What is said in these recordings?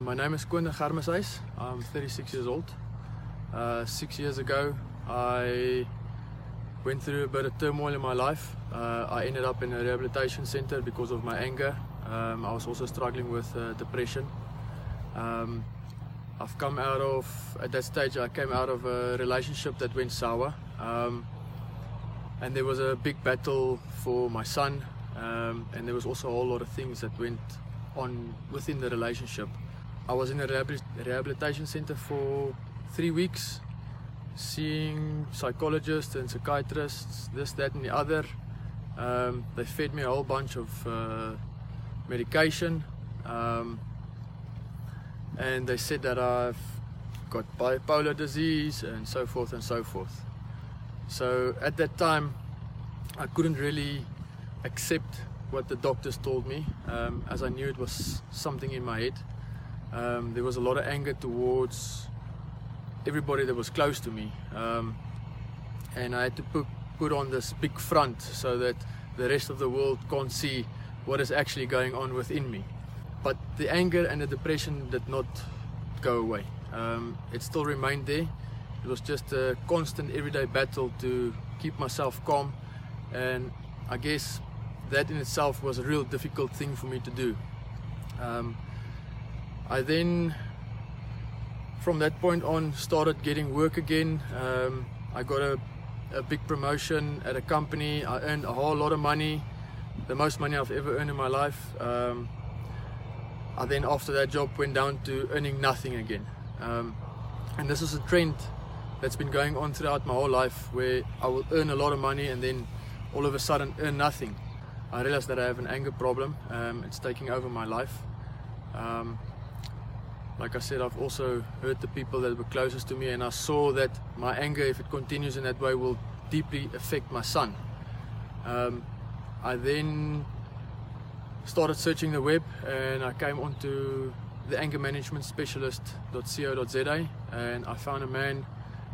My name is Garmishuis. I'm 36 years old. 6 years ago, I went through a bit of turmoil in my life. I ended up in a rehabilitation center because of my anger. I was also struggling with depression. I've come out of, at that stage, I came out of a relationship that went sour. And there was a big battle for my son. And there was also a whole lot of things that went on within the relationship. I was in a rehabilitation center for 3 weeks, seeing psychologists and psychiatrists, this, that and the other. They fed me a whole bunch of medication, and they said that I've got bipolar disease and so forth and so forth. So at that time I couldn't really accept what the doctors told me, as I knew it was something in my head. There was a lot of anger towards everybody that was close to me, and I had to put on this big front so that the rest of the world can't see what is actually going on within me. But the anger and the depression did not go away. It still remained there. It was just a constant everyday battle to keep myself calm, and I guess that in itself was a real difficult thing for me to do. I then, from that point on, started getting work again. I got a big promotion at a company. I earned a whole lot of money, the most money I've ever earned in my life. I then, after that job, went down to earning nothing again. And this is a trend that's been going on throughout my whole life, where I will earn a lot of money and then all of a sudden earn nothing. I realized that I have an anger problem. It's taking over my life. Like I said, I've also hurt the people that were closest to me, and I saw that my anger, if it continues in that way, will deeply affect my son. I then started searching the web, and I came onto the anger management specialist.co.za, and I found a man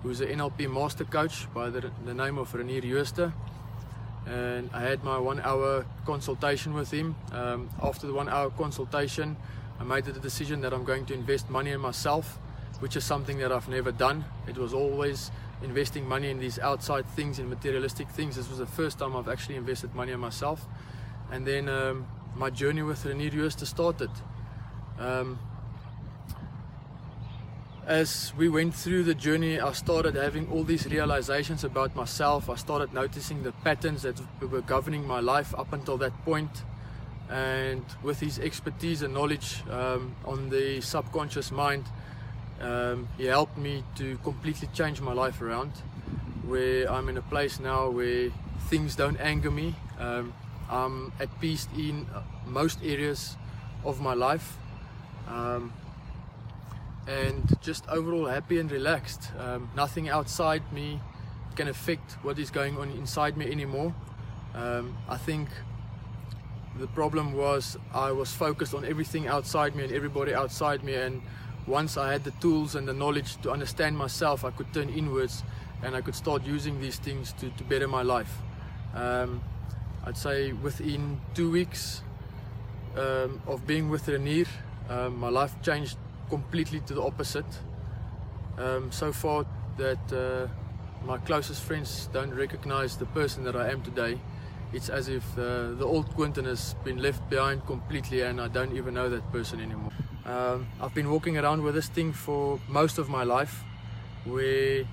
who's an NLP master coach by the name of Renier Jooste. And I had my 1 hour consultation with him. After the 1 hour consultation, I made the decision that I'm going to invest money in myself, which is something that I've never done. It was always investing money in these outside things, in materialistic things. This was the first time I've actually invested money in myself. And then my journey with Renier Jooste started. As we went through the journey, I started having all these realizations about myself. I started noticing the patterns that were governing my life up until that point. And with his expertise and knowledge on the subconscious mind, he helped me to completely change my life around, where I'm in a place now where things don't anger me. I'm at peace in most areas of my life, and just overall happy and relaxed. Nothing outside me can affect what is going on inside me anymore. I think the problem was I was focused on everything outside me and everybody outside me, and once I had the tools and the knowledge to understand myself, I could turn inwards and I could start using these things to better my life. I'd say within 2 weeks of being with Renier, my life changed completely to the opposite. So far that my closest friends don't recognize the person that I am today. It's as if the old Quentin has been left behind completely, and I don't even know that person anymore. I've been walking around with this thing for most of my life, where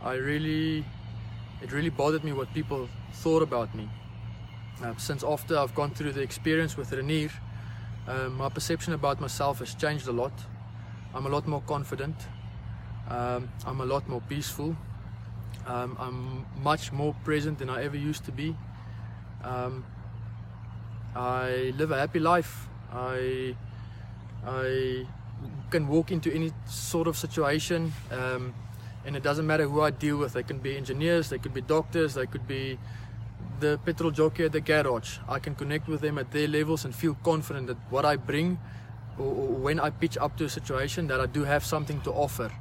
it really bothered me what people thought about me. Since after I've gone through the experience with Renier, my perception about myself has changed a lot. I'm a lot more confident. I'm a lot more peaceful. I'm much more present than I ever used to be. I live a happy life. I can walk into any sort of situation, and it doesn't matter who I deal with. They can be engineers, they could be doctors, they could be the petrol jockey at the garage. I can connect with them at their levels and feel confident that what I bring, or when I pitch up to a situation, that I do have something to offer,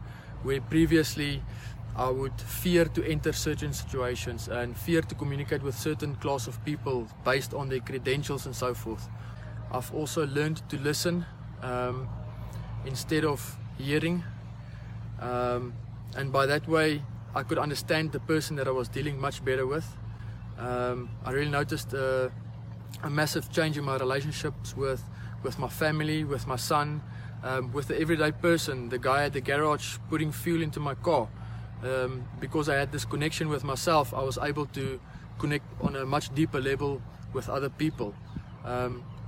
where previously I would fear to enter certain situations and fear to communicate with certain class of people based on their credentials and so forth. I've also learned to listen instead of hearing, and by that way I could understand the person that I was dealing much better with. I really noticed a massive change in my relationships with my family, with my son, with the everyday person, the guy at the garage putting fuel into my car. Because I had this connection with myself, I was able to connect on a much deeper level with other people,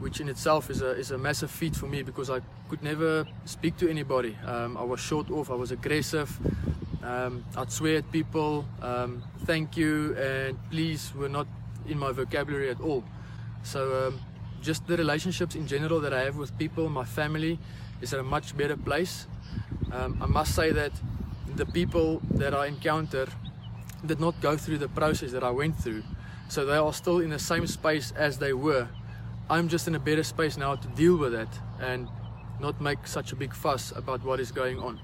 which in itself is a massive feat for me, because I could never speak to anybody. I was short off, I was aggressive, I'd swear at people, thank you and please were not in my vocabulary at all. So just the relationships in general that I have with people, my family, is at a much better place. I must say that the people that I encounter did not go through the process that I went through, so they are still in the same space as they were. I'm just in a better space now to deal with that and not make such a big fuss about what is going on.